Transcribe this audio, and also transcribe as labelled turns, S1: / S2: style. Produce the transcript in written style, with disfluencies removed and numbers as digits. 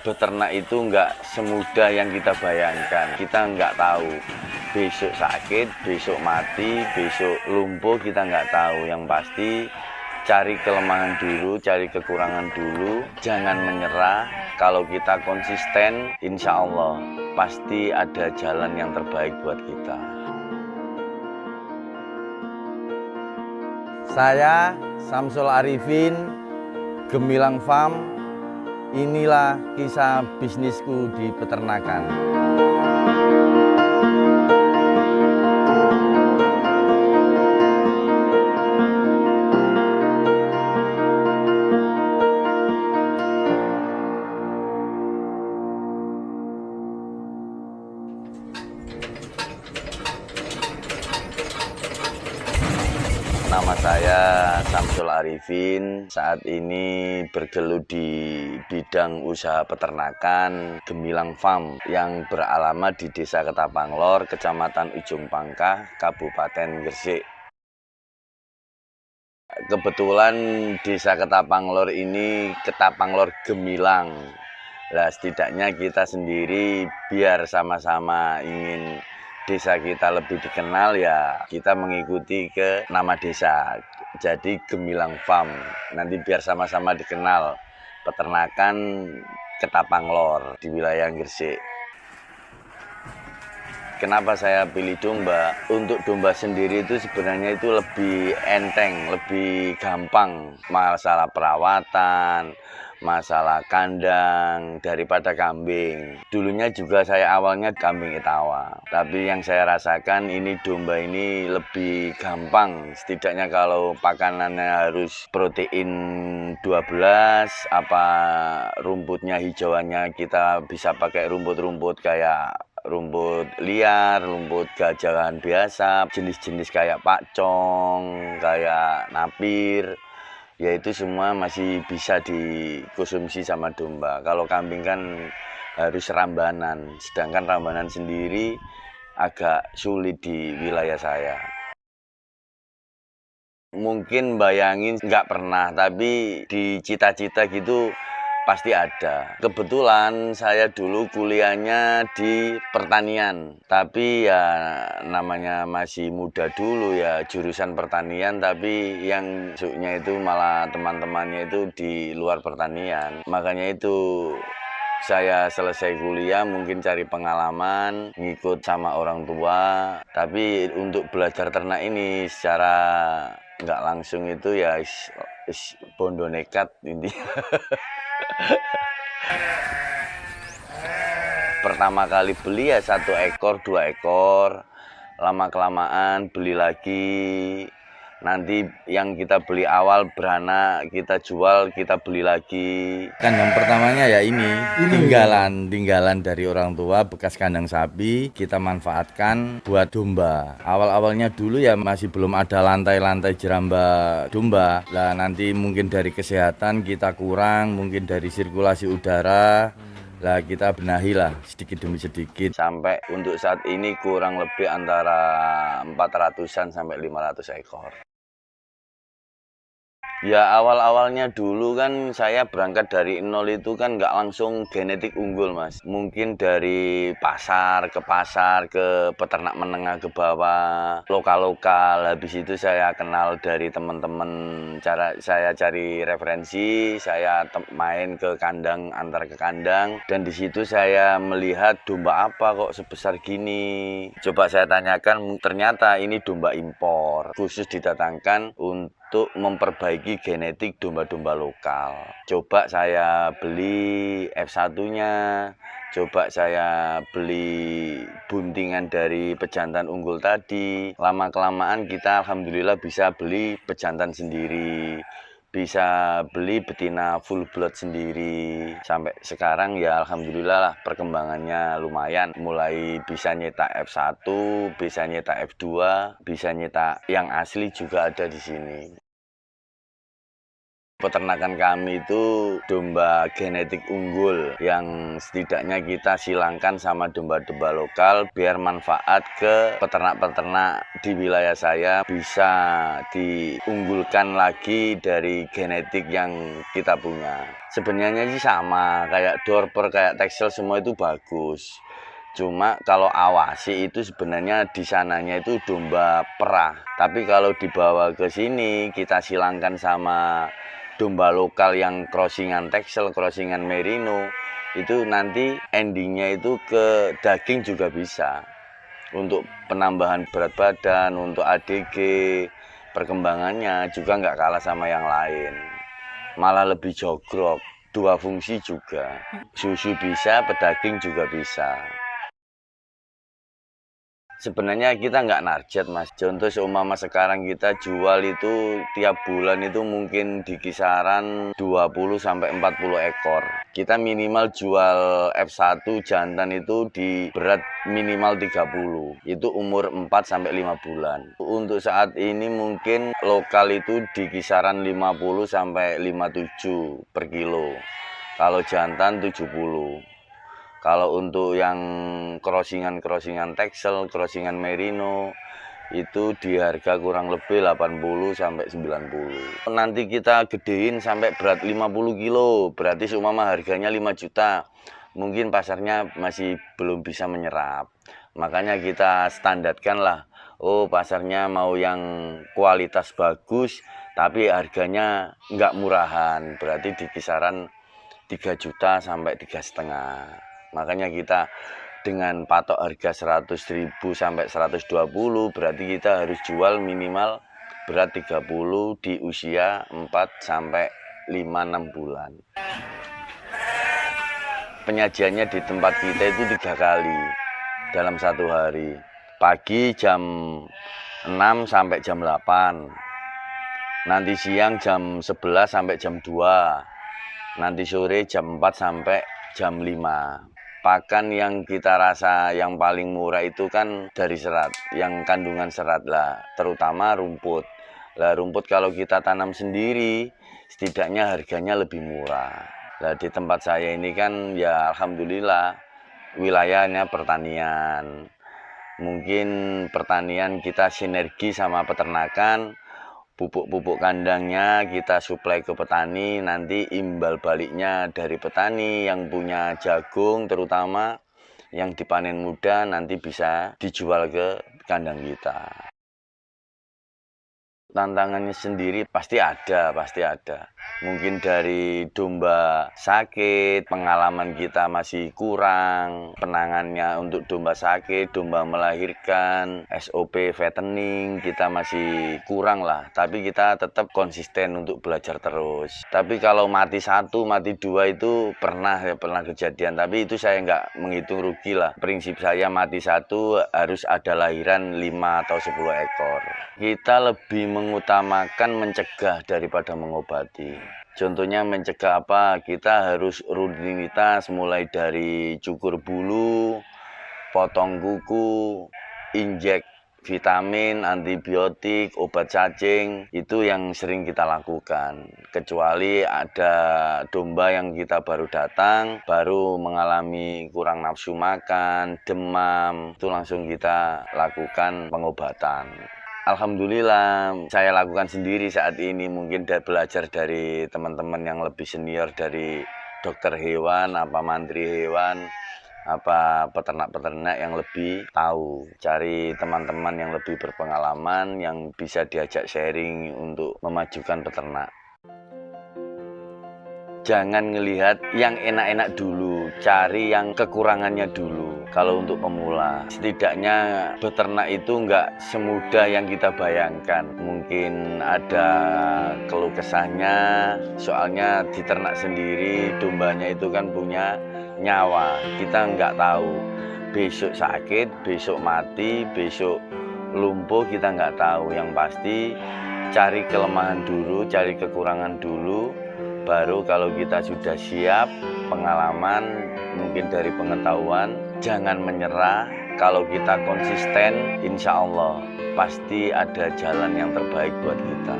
S1: Beternak itu nggak semudah yang kita bayangkan. Kita nggak tahu besok sakit, besok mati, besok lumpuh, kita nggak tahu. Yang pasti cari kelemahan dulu, cari kekurangan dulu, jangan menyerah. Kalau kita konsisten, insya Allah pasti ada jalan yang terbaik buat kita.
S2: Saya Samsul Arifin, Gemilang Farm. Inilah kisah bisnisku di peternakan.
S1: Nama saya Samsul Arifin, saat ini bergelut di bidang usaha peternakan Gemilang Farm yang beralamat di Desa Ketapanglor, Kecamatan Ujung Pangkah, Kabupaten Gresik. Kebetulan Desa Ketapanglor ini Ketapanglor Gemilang. Nah, setidaknya kita sendiri biar sama-sama ingin desa kita lebih dikenal, ya kita mengikuti ke nama desa, jadi Gemilang Farm. Nanti biar sama-sama dikenal peternakan Ketapanglor di wilayah Gresik. Kenapa saya pilih domba? Untuk domba sendiri itu sebenarnya itu lebih enteng, lebih gampang masalah perawatan, masalah kandang daripada kambing. Dulunya juga saya awalnya kambing Etawa, tapi yang saya rasakan ini domba ini lebih gampang. Setidaknya kalau pakanannya harus protein 12, apa rumputnya hijauannya kita bisa pakai rumput-rumput kayak rumput liar, rumput gajahan biasa, jenis-jenis kayak pakcong, kayak napir, ya itu semua masih bisa dikonsumsi sama domba. Kalau kambing kan harus rambanan, sedangkan rambanan sendiri agak sulit di wilayah saya. Mungkin bayangin nggak pernah, tapi di cita-cita gitu pasti ada. Kebetulan saya dulu kuliahnya di pertanian, tapi ya namanya masih muda dulu ya, jurusan pertanian, tapi yang masuknya itu malah teman-temannya itu di luar pertanian. Makanya itu saya selesai kuliah mungkin cari pengalaman, ngikut sama orang tua, tapi untuk belajar ternak ini secara nggak langsung itu ya bondo nekat intinya. Pertama kali beli ya 1 ekor, 2 ekor, lama-kelamaan beli lagi. Nanti yang kita beli awal beranak, kita jual, kita beli lagi.
S2: Kandang pertamanya ya ini tinggalan dari orang tua, bekas kandang sapi kita manfaatkan buat domba. Awal-awalnya dulu ya masih belum ada lantai-lantai jeramba domba. Lah nanti mungkin dari kesehatan kita kurang, mungkin dari sirkulasi udara. Lah kita benahi lah sedikit demi sedikit.
S1: Sampai untuk saat ini kurang lebih antara 400-an sampai 500 ekor. Ya awal-awalnya dulu kan saya berangkat dari nol itu kan nggak langsung genetik unggul, Mas. Mungkin dari pasar, ke peternak menengah ke bawah, lokal-lokal. Habis itu saya kenal dari teman-teman, cara saya cari referensi, saya main ke kandang, antar ke kandang. Dan di situ saya melihat domba apa kok sebesar gini. Coba saya tanyakan, ternyata ini domba impor, khusus didatangkan untuk memperbaiki genetik domba-domba lokal. Coba saya beli F1-nya, coba saya beli buntingan dari pejantan unggul tadi. Lama-kelamaan kita alhamdulillah bisa beli pejantan sendiri, bisa beli betina full blood sendiri. Sampai sekarang ya alhamdulillah lah perkembangannya lumayan. Mulai bisa nyetak F1, bisa nyetak F2, bisa nyetak yang asli juga ada di sini. Peternakan kami itu domba genetik unggul yang setidaknya kita silangkan sama domba-domba lokal biar manfaat ke peternak-peternak di wilayah saya bisa diunggulkan lagi dari genetik yang kita punya. Sebenarnya sih sama, kayak Dorper, kayak Texel semua itu bagus. Cuma kalau awasi itu sebenarnya di sananya itu domba perah. Tapi kalau dibawa ke sini kita silangkan sama domba lokal yang crossingan Texel, crossingan Merino, itu nanti endingnya itu ke daging juga bisa. Untuk penambahan berat badan, untuk ADG, perkembangannya juga nggak kalah sama yang lain. Malah lebih jogrok, dua fungsi juga. Susu bisa, pedaging juga bisa. Sebenarnya kita nggak narjet, Mas. Contoh seumpama sekarang kita jual itu tiap bulan itu mungkin di kisaran 20 sampai 40 ekor. Kita minimal jual F1 jantan itu di berat minimal 30. Itu umur 4 sampai 5 bulan. Untuk saat ini mungkin lokal itu di kisaran 50 sampai 57 per kilo. Kalau jantan 70. Kalau untuk yang crossingan Texel, crossingan Merino, itu di harga kurang lebih 80 sampai 90. Nanti kita gedein sampai berat 50 kilo, berarti seumpama harganya 5 juta. Mungkin pasarnya masih belum bisa menyerap. Makanya kita standarkan lah, oh pasarnya mau yang kualitas bagus, tapi harganya nggak murahan, berarti di kisaran 3 juta sampai 3,5. Makanya kita dengan patok harga 100.000 sampai 120 berarti kita harus jual minimal berat 30 di usia 4 sampai 5-6 bulan. Penyajiannya di tempat kita itu 3 kali dalam satu hari. Pagi jam 6 sampai jam 8. Nanti siang jam 11 sampai jam 2. Nanti sore jam 4 sampai jam 5. Pakan yang kita rasa yang paling murah itu kan dari serat, yang kandungan serat lah, terutama rumput. Lah rumput kalau kita tanam sendiri, setidaknya harganya lebih murah. Lah di tempat saya ini kan ya alhamdulillah wilayahnya pertanian. Mungkin pertanian kita sinergi sama peternakan. Pupuk-pupuk kandangnya kita suplai ke petani, nanti imbal baliknya dari petani yang punya jagung terutama yang dipanen muda nanti bisa dijual ke kandang kita. Tantangannya sendiri pasti ada. Mungkin dari domba sakit, pengalaman kita masih kurang, penanganannya untuk domba sakit, domba melahirkan, SOP fattening kita masih kurang lah. Tapi kita tetap konsisten untuk belajar terus. Tapi kalau mati 1, mati 2 itu pernah kejadian. Tapi itu saya nggak menghitung rugi lah. Prinsip saya mati 1 harus ada lahiran 5 atau 10 ekor. Kita lebih mengutamakan mencegah daripada mengobati. Contohnya mencegah apa? Kita harus rutinitas mulai dari cukur bulu, potong kuku, injek vitamin, antibiotik, obat cacing, itu yang sering kita lakukan. Kecuali ada domba yang kita baru datang, baru mengalami kurang nafsu makan, demam, itu langsung kita lakukan pengobatan. Alhamdulillah saya lakukan sendiri saat ini, mungkin belajar dari teman-teman yang lebih senior, dari dokter hewan, apa mantri hewan, apa peternak-peternak yang lebih tahu. Cari teman-teman yang lebih berpengalaman, yang bisa diajak sharing untuk memajukan peternak. Jangan ngelihat yang enak-enak dulu, cari yang kekurangannya dulu. Kalau untuk pemula, setidaknya beternak itu nggak semudah yang kita bayangkan. Mungkin ada keluh kesahnya, soalnya di ternak sendiri, dombanya itu kan punya nyawa. Kita nggak tahu, besok sakit, besok mati, besok lumpuh, kita nggak tahu. Yang pasti cari kelemahan dulu, cari kekurangan dulu. Baru kalau kita sudah siap, pengalaman, mungkin dari pengetahuan, jangan menyerah. Kalau kita konsisten, insya Allah pasti ada jalan yang terbaik buat kita.